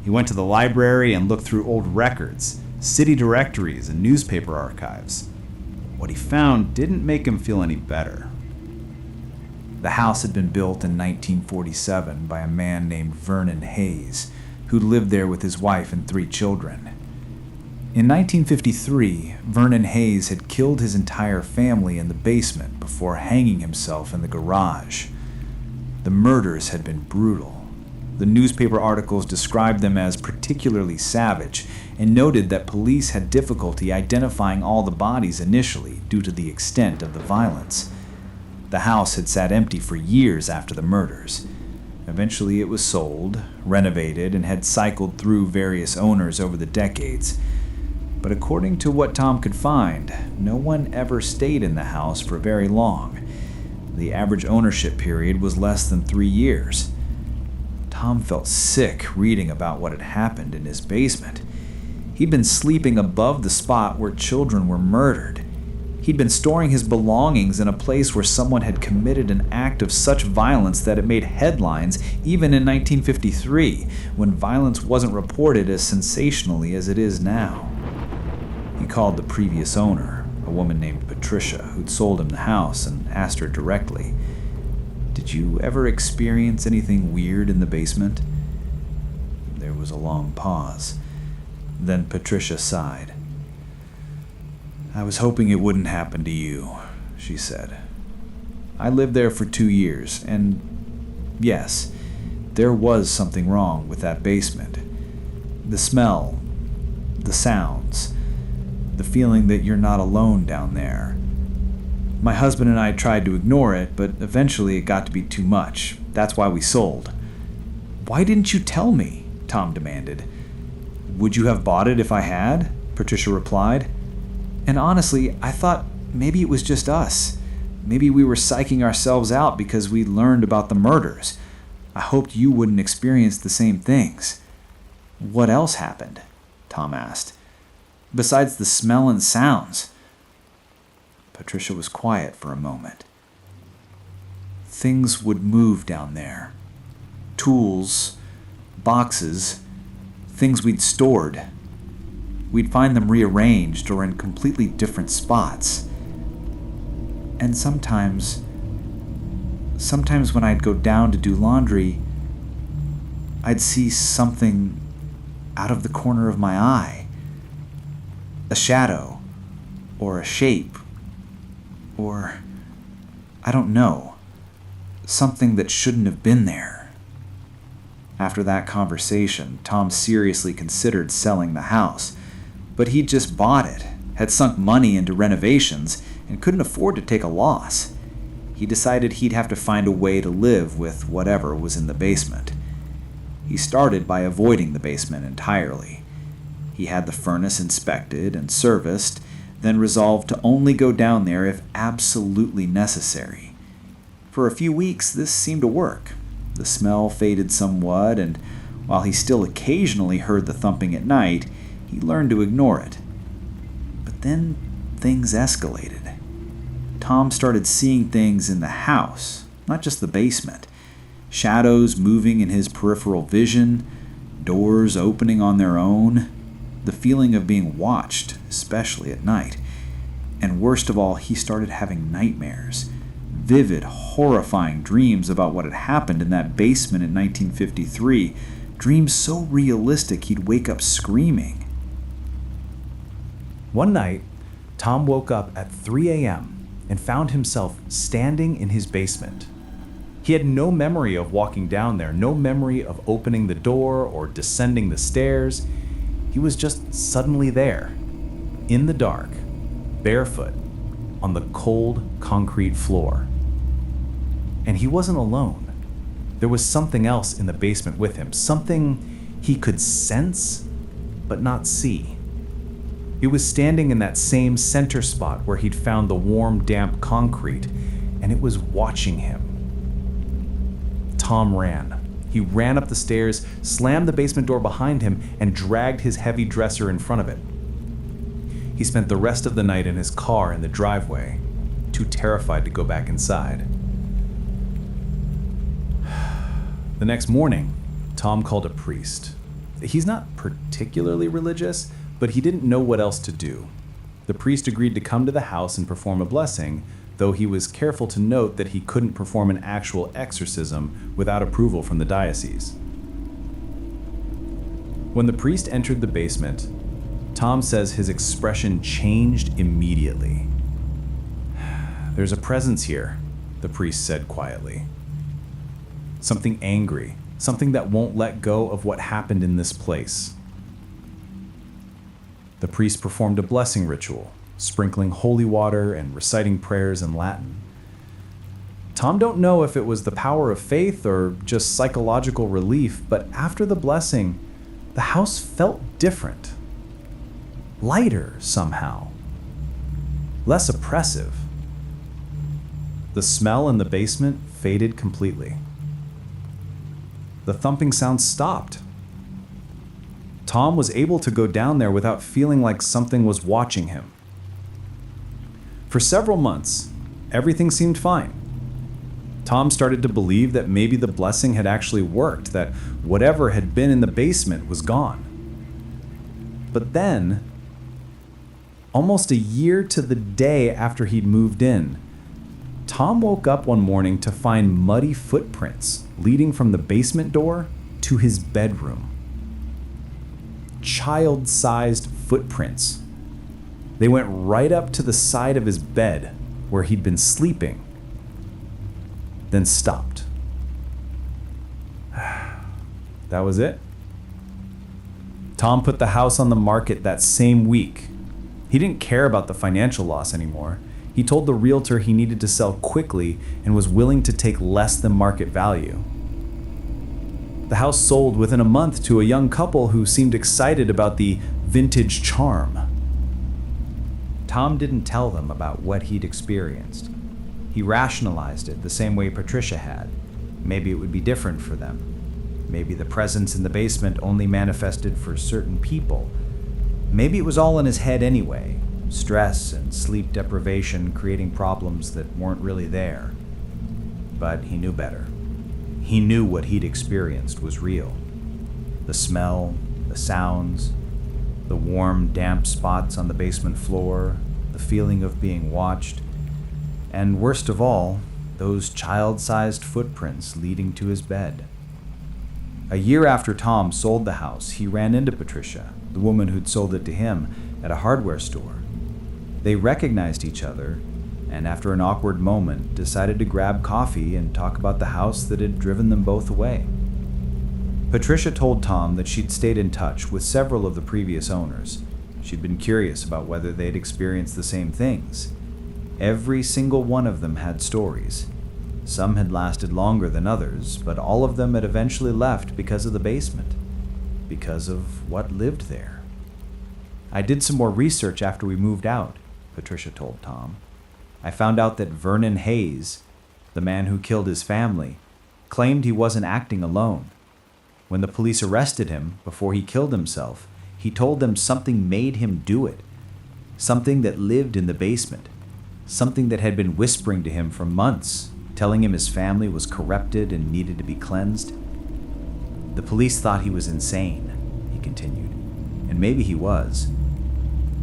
He went to the library and looked through old records, city directories, and newspaper archives. What he found didn't make him feel any better. The house had been built in 1947 by a man named Vernon Hayes, who lived there with his wife and 3 children. In 1953, Vernon Hayes had killed his entire family in the basement before hanging himself in the garage. The murders had been brutal. The newspaper articles described them as particularly savage and noted that police had difficulty identifying all the bodies initially due to the extent of the violence. The house had sat empty for years after the murders. Eventually it was sold, renovated, and had cycled through various owners over the decades. But according to what Tom could find, no one ever stayed in the house for very long. The average ownership period was less than 3 years. Tom felt sick reading about what had happened in his basement. He'd been sleeping above the spot where children were murdered. He'd been storing his belongings in a place where someone had committed an act of such violence that it made headlines even in 1953, when violence wasn't reported as sensationally as it is now. He called the previous owner, a woman named Patricia, who'd sold him the house, and asked her directly, "Did you ever experience anything weird in the basement?" There was a long pause. Then Patricia sighed. "I was hoping it wouldn't happen to you," she said. "I lived there for 2 years, and yes, there was something wrong with that basement. The smell, the sounds, the feeling that you're not alone down there. My husband and I tried to ignore it, but eventually it got to be too much. That's why we sold." "Why didn't you tell me?" Tom demanded. "Would you have bought it if I had?" Patricia replied. "And honestly, I thought maybe it was just us. Maybe we were psyching ourselves out because we learned about the murders. I hoped you wouldn't experience the same things." "What else happened?" Tom asked. "Besides the smell and sounds?" Patricia was quiet for a moment. "Things would move down there. Tools, boxes, things we'd stored. We'd find them rearranged or in completely different spots. And sometimes when I'd go down to do laundry, I'd see something out of the corner of my eye. A shadow, or a shape, or, I don't know, something that shouldn't have been there." After that conversation, Tom seriously considered selling the house, but he'd just bought it, had sunk money into renovations, and couldn't afford to take a loss. He decided he'd have to find a way to live with whatever was in the basement. He started by avoiding the basement entirely. He had the furnace inspected and serviced, then resolved to only go down there if absolutely necessary. For a few weeks, this seemed to work. The smell faded somewhat, and while he still occasionally heard the thumping at night, he learned to ignore it. But then things escalated. Tom started seeing things in the house, not just the basement. Shadows moving in his peripheral vision, doors opening on their own, the feeling of being watched, especially at night. And worst of all, he started having nightmares. Vivid, horrifying dreams about what had happened in that basement in 1953. Dreams so realistic he'd wake up screaming. One night, Tom woke up at 3 a.m. and found himself standing in his basement. He had no memory of walking down there, no memory of opening the door or descending the stairs. He was just suddenly there, in the dark, barefoot, on the cold concrete floor. And he wasn't alone. There was something else in the basement with him, something he could sense but not see. He was standing in that same center spot where he'd found the warm, damp concrete, and it was watching him. Tom ran. He ran up the stairs, slammed the basement door behind him, and dragged his heavy dresser in front of it. He spent the rest of the night in his car in the driveway, too terrified to go back inside. The next morning, Tom called a priest. He's not particularly religious, but he didn't know what else to do. The priest agreed to come to the house and perform a blessing, though he was careful to note that he couldn't perform an actual exorcism without approval from the diocese. When the priest entered the basement, Tom says his expression changed immediately. "There's a presence here," the priest said quietly. "Something angry, something that won't let go of what happened in this place. The priest performed a blessing ritual, sprinkling holy water and reciting prayers in Latin. Tom don't know if it was the power of faith or just psychological relief, but after the blessing, the house felt different. Lighter somehow. Less oppressive. The smell in the basement faded completely. The thumping sound stopped. Tom was able to go down there without feeling like something was watching him. For several months, everything seemed fine. Tom started to believe that maybe the blessing had actually worked, that whatever had been in the basement was gone. But then, almost a year to the day after he'd moved in, Tom woke up one morning to find muddy footprints leading from the basement door to his bedroom. Child-sized footprints. They went right up to the side of his bed where he'd been sleeping, then stopped. That was it. Tom put the house on the market that same week. He didn't care about the financial loss anymore. He told the realtor he needed to sell quickly and was willing to take less than market value. The house sold within a month to a young couple who seemed excited about the vintage charm. Tom didn't tell them about what he'd experienced. He rationalized it the same way Patricia had. Maybe it would be different for them. Maybe the presence in the basement only manifested for certain people. Maybe it was all in his head anyway. Stress and sleep deprivation creating problems that weren't really there. But he knew better. He knew what he'd experienced was real. The smell, the sounds, the warm, damp spots on the basement floor, the feeling of being watched, and worst of all, those child-sized footprints leading to his bed. A year after Tom sold the house, he ran into Patricia, the woman who'd sold it to him, at a hardware store. They recognized each other, and after an awkward moment, decided to grab coffee and talk about the house that had driven them both away. Patricia told Tom that she'd stayed in touch with several of the previous owners. She'd been curious about whether they'd experienced the same things. Every single one of them had stories. Some had lasted longer than others, but all of them had eventually left because of the basement, because of what lived there. I did some more research after we moved out, Patricia told Tom. I found out that Vernon Hayes, the man who killed his family, claimed he wasn't acting alone. When the police arrested him before he killed himself, he told them something made him do it. Something that lived in the basement. Something that had been whispering to him for months, telling him his family was corrupted and needed to be cleansed. The police thought he was insane, he continued, and maybe he was.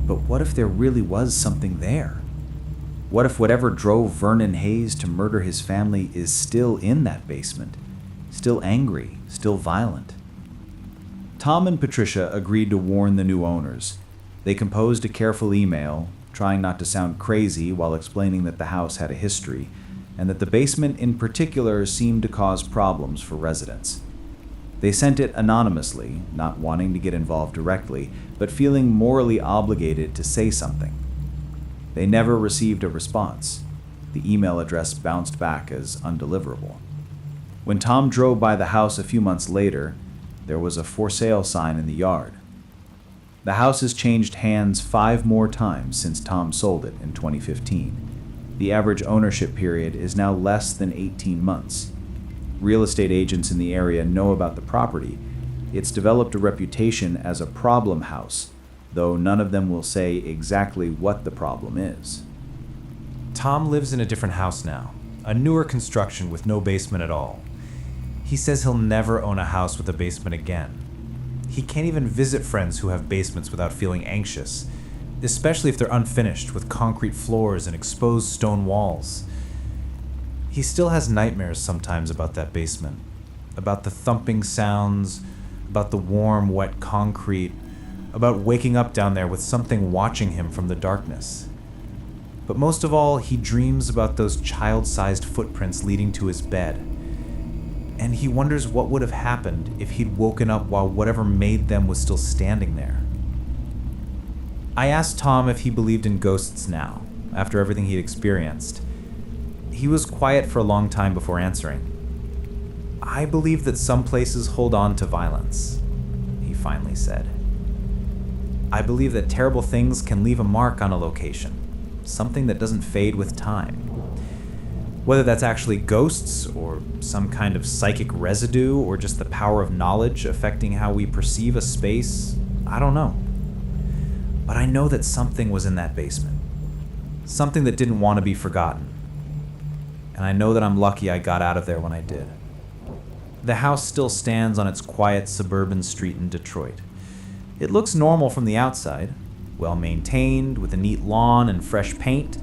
But what if there really was something there? What if whatever drove Vernon Hayes to murder his family is still in that basement? Still angry, still violent? Tom and Patricia agreed to warn the new owners. They composed a careful email, trying not to sound crazy while explaining that the house had a history, and that the basement in particular seemed to cause problems for residents. They sent it anonymously, not wanting to get involved directly, but feeling morally obligated to say something. They never received a response. The email address bounced back as undeliverable. When Tom drove by the house a few months later, there was a for sale sign in the yard. The house has changed hands 5 more times since Tom sold it in 2015. The average ownership period is now less than 18 months. Real estate agents in the area know about the property. It's developed a reputation as a problem house, though none of them will say exactly what the problem is. Tom lives in a different house now, a newer construction with no basement at all. He says he'll never own a house with a basement again. He can't even visit friends who have basements without feeling anxious, especially if they're unfinished with concrete floors and exposed stone walls. He still has nightmares sometimes about that basement, about the thumping sounds, about the warm, wet concrete, about waking up down there with something watching him from the darkness. But most of all, he dreams about those child-sized footprints leading to his bed. and he wonders what would have happened if he'd woken up while whatever made them was still standing there. I asked Tom if he believed in ghosts now, after everything he'd experienced. He was quiet for a long time before answering. "I believe that some places hold on to violence," he finally said. "I believe that terrible things can leave a mark on a location, something that doesn't fade with time. Whether that's actually ghosts, or some kind of psychic residue, or just the power of knowledge affecting how we perceive a space, I don't know. But I know that something was in that basement. Something that didn't want to be forgotten. And I know that I'm lucky I got out of there when I did." The house still stands on its quiet suburban street in Detroit. It looks normal from the outside, well maintained, with a neat lawn and fresh paint.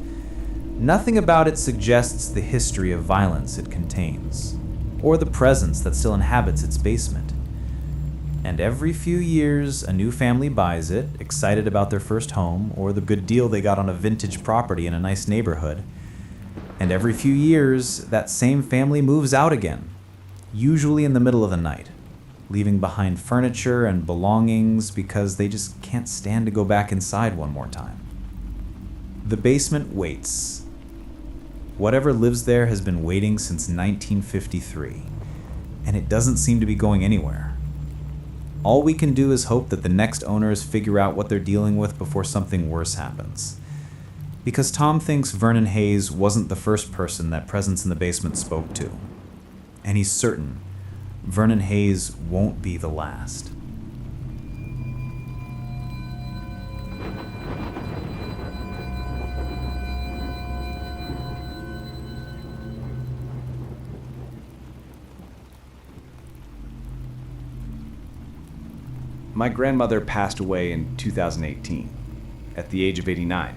Nothing about it suggests the history of violence it contains, or the presence that still inhabits its basement. And every few years, a new family buys it, excited about their first home, or the good deal they got on a vintage property in a nice neighborhood. And every few years, that same family moves out again, usually in the middle of the night, leaving behind furniture and belongings because they just can't stand to go back inside one more time. The basement waits. Whatever lives there has been waiting since 1953, and it doesn't seem to be going anywhere. All we can do is hope that the next owners figure out what they're dealing with before something worse happens. Because Tom thinks Vernon Hayes wasn't the first person that presence in the basement spoke to. And he's certain Vernon Hayes won't be the last. My grandmother passed away in 2018, at the age of 89.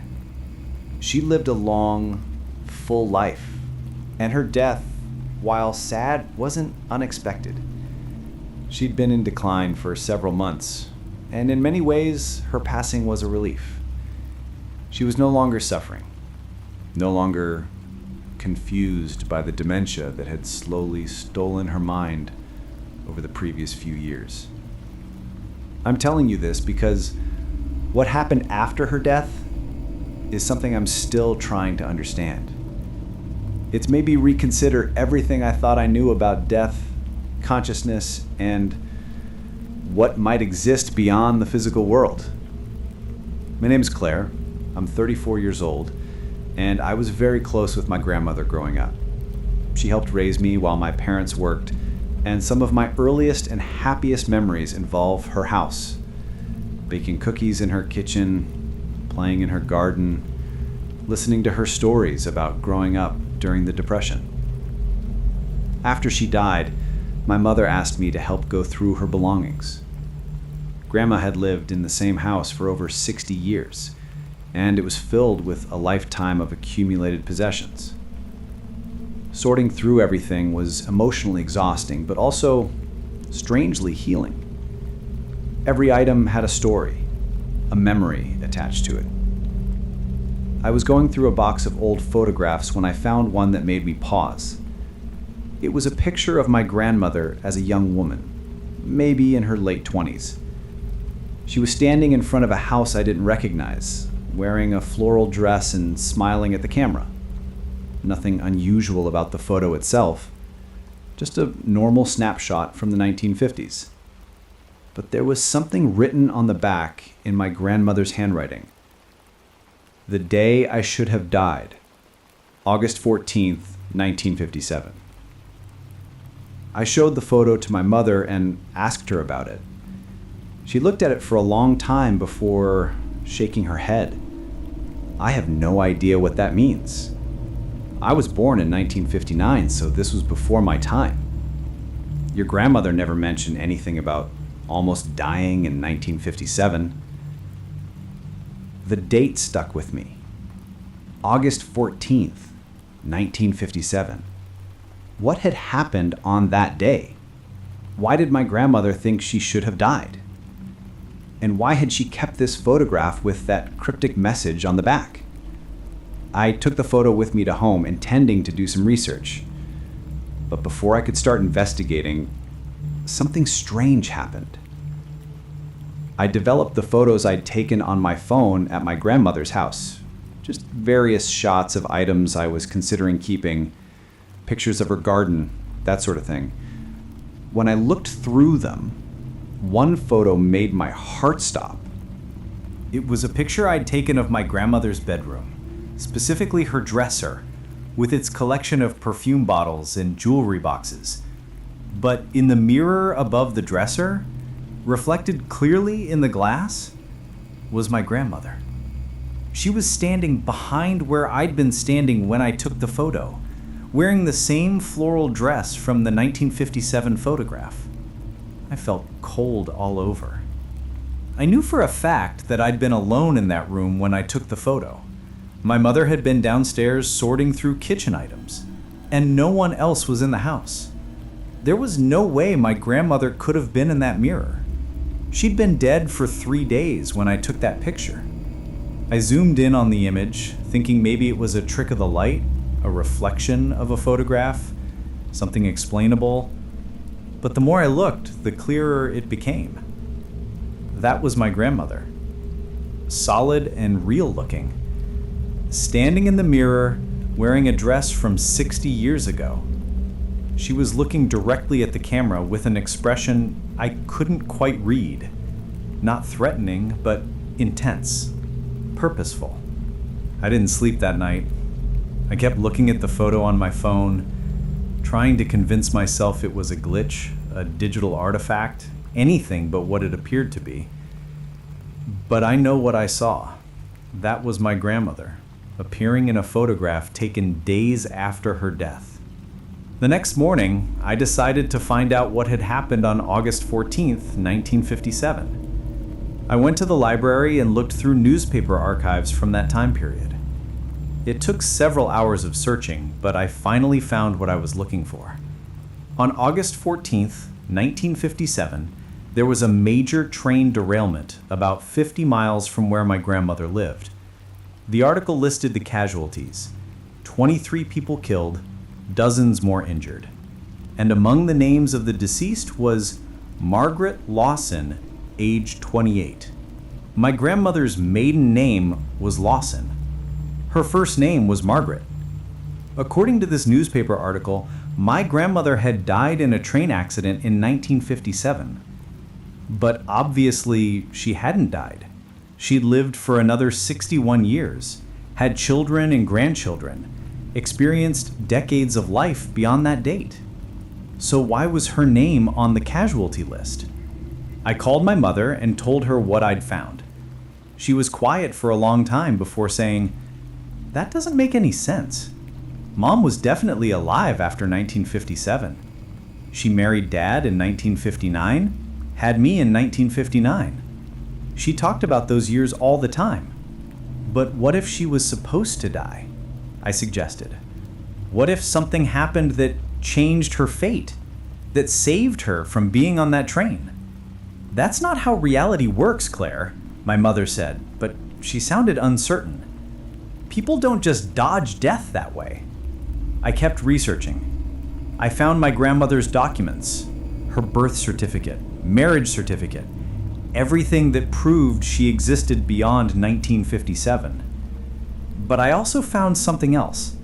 She lived a long, full life, and her death, while sad, wasn't unexpected. She'd been in decline for several months, and in many ways, her passing was a relief. She was no longer suffering, no longer confused by the dementia that had slowly stolen her mind over the previous few years. I'm telling you this because what happened after her death is something I'm still trying to understand. It's made me reconsider everything I thought I knew about death, consciousness, and what might exist beyond the physical world. My name is Claire. I'm 34 years old, and I was very close with my grandmother growing up. She helped raise me while my parents worked, and some of my earliest and happiest memories involve her house. Baking cookies in her kitchen, playing in her garden, listening to her stories about growing up during the Depression. After she died, my mother asked me to help go through her belongings. Grandma had lived in the same house for over 60 years, and it was filled with a lifetime of accumulated possessions. Sorting through everything was emotionally exhausting, but also strangely healing. Every item had a story, a memory attached to it. I was going through a box of old photographs when I found one that made me pause. It was a picture of my grandmother as a young woman, maybe in her late 20s. She was standing in front of a house I didn't recognize, wearing a floral dress and smiling at the camera. Nothing unusual about the photo itself, just a normal snapshot from the 1950s. But there was something written on the back in my grandmother's handwriting. The day I should have died, August 14th, 1957. I showed the photo to my mother and asked her about it. She looked at it for a long time before shaking her head. I have no idea what that means. I was born in 1959, so this was before my time. Your grandmother never mentioned anything about almost dying in 1957. The date stuck with me. August 14th, 1957. What had happened on that day? Why did my grandmother think she should have died? And why had she kept this photograph with that cryptic message on the back? I took the photo with me to home, intending to do some research. But before I could start investigating, something strange happened. I developed the photos I'd taken on my phone at my grandmother's house. Just various shots of items I was considering keeping, pictures of her garden, that sort of thing. When I looked through them, one photo made my heart stop. It was a picture I'd taken of my grandmother's bedroom, specifically her dresser, with its collection of perfume bottles and jewelry boxes. But in the mirror above the dresser, reflected clearly in the glass, was my grandmother. She was standing behind where I'd been standing when I took the photo, wearing the same floral dress from the 1957 photograph. I felt cold all over. I knew for a fact that I'd been alone in that room when I took the photo. My mother had been downstairs sorting through kitchen items, and no one else was in the house. There was no way my grandmother could have been in that mirror. She'd been dead for 3 days when I took that picture. I zoomed in on the image, thinking maybe it was a trick of the light, a reflection of a photograph, something explainable. But the more I looked, the clearer it became. That was my grandmother. Solid and real looking. Standing in the mirror, wearing a dress from 60 years ago. She was looking directly at the camera with an expression I couldn't quite read. Not threatening, but intense. Purposeful. I didn't sleep that night. I kept looking at the photo on my phone, trying to convince myself it was a glitch, a digital artifact, anything but what it appeared to be. But I know what I saw. That was my grandmother, appearing in a photograph taken days after her death. The next morning, I decided to find out what had happened on August 14th, 1957. I went to the library and looked through newspaper archives from that time period. It took several hours of searching, but I finally found what I was looking for. On August 14th, 1957, there was a major train derailment about 50 miles from where my grandmother lived. The article listed the casualties: 23 people killed, dozens more injured. And among the names of the deceased was Margaret Lawson, age 28. My grandmother's maiden name was Lawson. Her first name was Margaret. According to this newspaper article, my grandmother had died in a train accident in 1957. But obviously, she hadn't died. She'd lived for another 61 years, had children and grandchildren, experienced decades of life beyond that date. So why was her name on the casualty list? I called my mother and told her what I'd found. She was quiet for a long time before saying, "That doesn't make any sense. Mom was definitely alive after 1957. She married Dad in 1959, had me in 1959. She talked about those years all the time. But what if she was supposed to die?" I suggested. What if something happened that changed her fate, that saved her from being on that train? "That's not how reality works, Claire," my mother said, but she sounded uncertain. "People don't just dodge death that way." I kept researching. I found my grandmother's documents, her birth certificate, marriage certificate, everything that proved she existed beyond 1957. But I also found something else.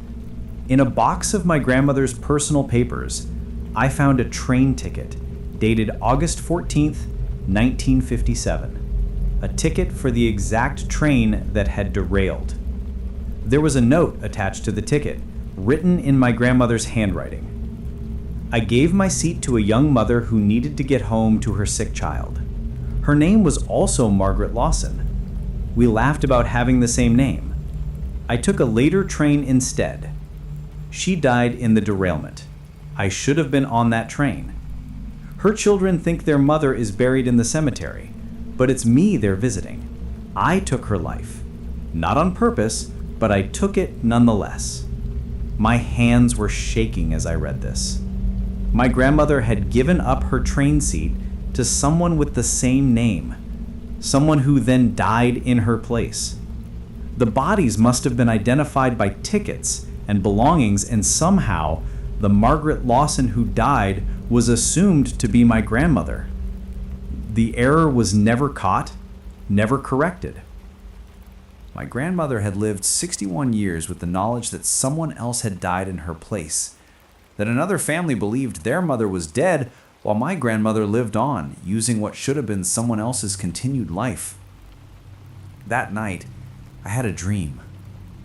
In a box of my grandmother's personal papers, I found a train ticket dated August 14th, 1957. A ticket for the exact train that had derailed. There was a note attached to the ticket, written in my grandmother's handwriting. I gave my seat to a young mother who needed to get home to her sick child. Her name was also Margaret Lawson. We laughed about having the same name. I took a later train instead. She died in the derailment. I should have been on that train. Her children think their mother is buried in the cemetery, but it's me they're visiting. I took her life. Not on purpose, but I took it nonetheless. My hands were shaking as I read this. My grandmother had given up her train seat to someone with the same name, someone who then died in her place. The bodies must have been identified by tickets and belongings, and somehow The Margaret Lawson who died was assumed to be my grandmother. The error was never caught, never corrected. My grandmother had lived 61 years with the knowledge that someone else had died in her place, that another family believed their mother was dead while my grandmother lived on, using what should have been someone else's continued life. That night, I had a dream.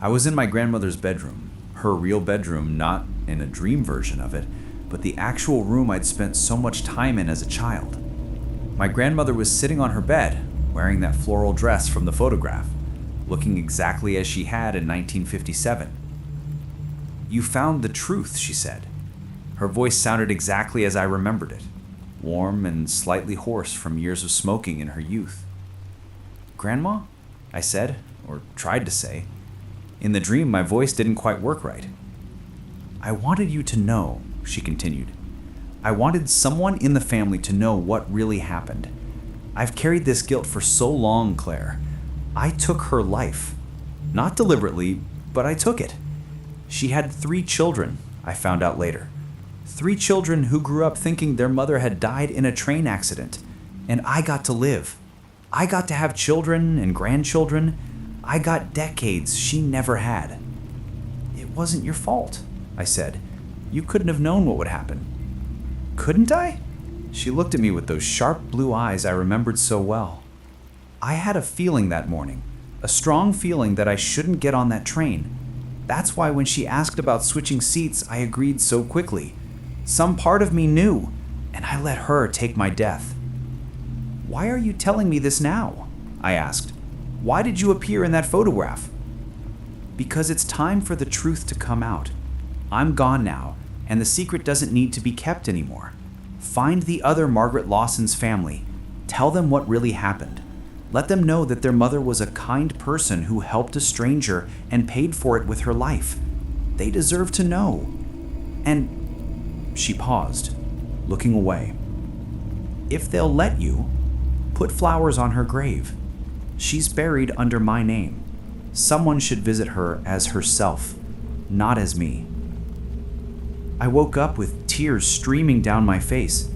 I was in my grandmother's bedroom, her real bedroom, not in a dream version of it, but the actual room I'd spent so much time in as a child. My grandmother was sitting on her bed, wearing that floral dress from the photograph, looking exactly as she had in 1957. "You found the truth," she said. Her voice sounded exactly as I remembered it, warm and slightly hoarse from years of smoking in her youth. "Grandma?" I said, or tried to say. In the dream, my voice didn't quite work right. "I wanted you to know," she continued. "I wanted someone in the family to know what really happened. I've carried this guilt for so long, Claire. I took her life. Not deliberately, but I took it. She had 3 children, I found out later. 3 children who grew up thinking their mother had died in a train accident, and I got to live. I got to have children and grandchildren. I got decades she never had." "It wasn't your fault," I said. "You couldn't have known what would happen." "Couldn't I?" She looked at me with those sharp blue eyes I remembered so well. "I had a feeling that morning, a strong feeling that I shouldn't get on that train. That's why when she asked about switching seats, I agreed so quickly. Some part of me knew, and I let her take my death." "Why are you telling me this now?" I asked. "Why did you appear in that photograph?" "Because it's time for the truth to come out. I'm gone now, and the secret doesn't need to be kept anymore. Find the other Margaret Lawson's family. Tell them what really happened. Let them know that their mother was a kind person who helped a stranger and paid for it with her life. They deserve to know. And..." She paused, looking away. "If they'll let you, put flowers on her grave. She's buried under my name. Someone should visit her as herself, not as me." I woke up with tears streaming down my face.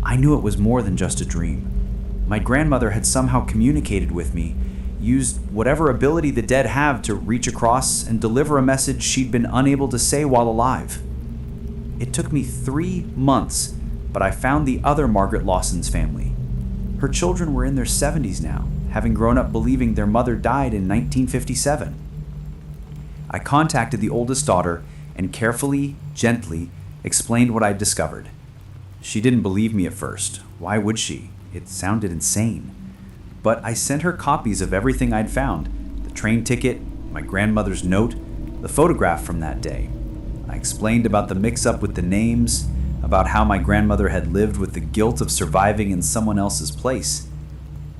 I knew it was more than just a dream. My grandmother had somehow communicated with me, used whatever ability the dead have to reach across and deliver a message she'd been unable to say while alive. It took me 3 months, but I found the other Margaret Lawson's family. Her children were in their 70s now, having grown up believing their mother died in 1957. I contacted the oldest daughter and carefully, gently, explained what I'd discovered. She didn't believe me at first. Why would she? It sounded insane. But I sent her copies of everything I'd found: the train ticket, my grandmother's note, the photograph from that day. I explained about the mix-up with the names, about how my grandmother had lived with the guilt of surviving in someone else's place.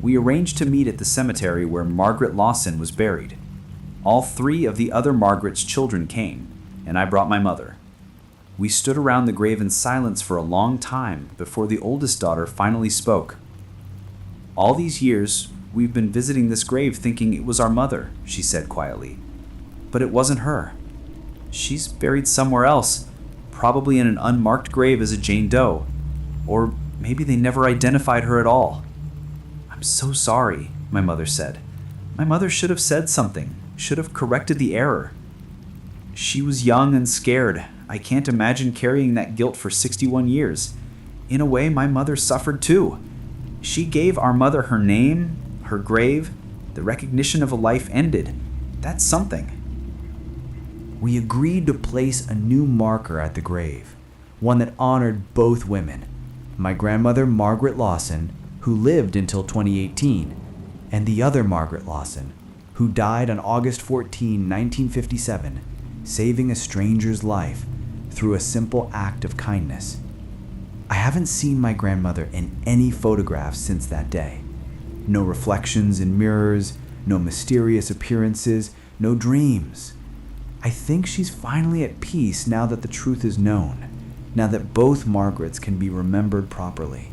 We arranged to meet at the cemetery where Margaret Lawson was buried. All 3 of the other Margaret's children came, and I brought my mother. We stood around the grave in silence for a long time before the oldest daughter finally spoke. "All these years, we've been visiting this grave thinking it was our mother," she said quietly. "But it wasn't her. She's buried somewhere else, probably in an unmarked grave as a Jane Doe. Or maybe they never identified her at all." "I'm so sorry," my mother said. "My mother should have said something, should have corrected the error. She was young and scared. I can't imagine carrying that guilt for 61 years. In a way, my mother suffered too. She gave our mother her name, her grave. The recognition of a life ended. That's something." We agreed to place a new marker at the grave, one that honored both women, my grandmother Margaret Lawson, who lived until 2018, and the other Margaret Lawson, who died on August 14, 1957, saving a stranger's life through a simple act of kindness. I haven't seen my grandmother in any photographs since that day. No reflections in mirrors, no mysterious appearances, no dreams. I think she's finally at peace now that the truth is known, now that both Margarets can be remembered properly.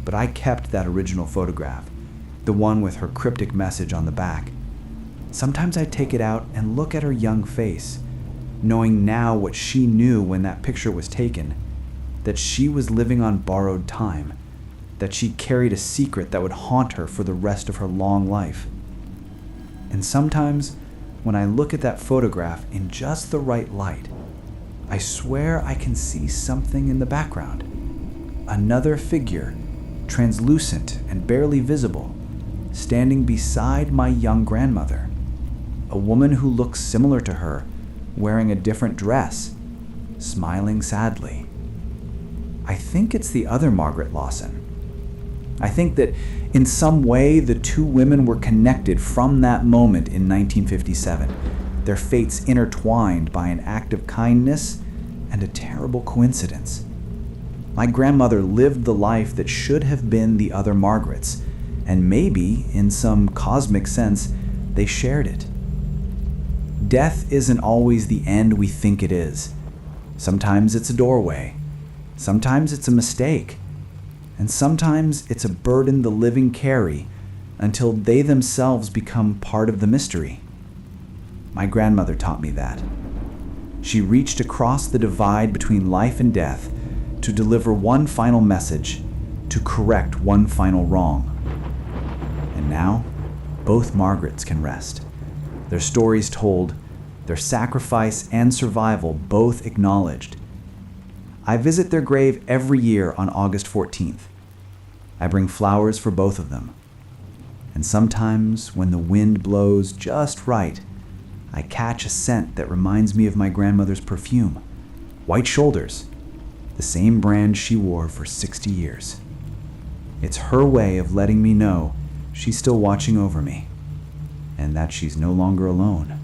But I kept that original photograph, the one with her cryptic message on the back. Sometimes I take it out and look at her young face, knowing now what she knew when that picture was taken, that she was living on borrowed time, that she carried a secret that would haunt her for the rest of her long life. And sometimes, when I look at that photograph in just the right light, I swear I can see something in the background. Another figure, translucent and barely visible, standing beside my young grandmother. A woman who looks similar to her, wearing a different dress, smiling sadly. I think it's the other Margaret Lawson. I think that in some way the two women were connected from that moment in 1957, their fates intertwined by an act of kindness and a terrible coincidence. My grandmother lived the life that should have been the other Margaret's, and maybe, in some cosmic sense, they shared it. Death isn't always the end we think it is. Sometimes it's a doorway. Sometimes it's a mistake. And sometimes it's a burden the living carry until they themselves become part of the mystery. My grandmother taught me that. She reached across the divide between life and death to deliver one final message, to correct one final wrong. And now, both Margarets can rest. Their stories told, their sacrifice and survival both acknowledged. I visit their grave every year on August 14th. I bring flowers for both of them. And sometimes, when the wind blows just right, I catch a scent that reminds me of my grandmother's perfume, White Shoulders, the same brand she wore for 60 years. It's her way of letting me know she's still watching over me, and that she's no longer alone.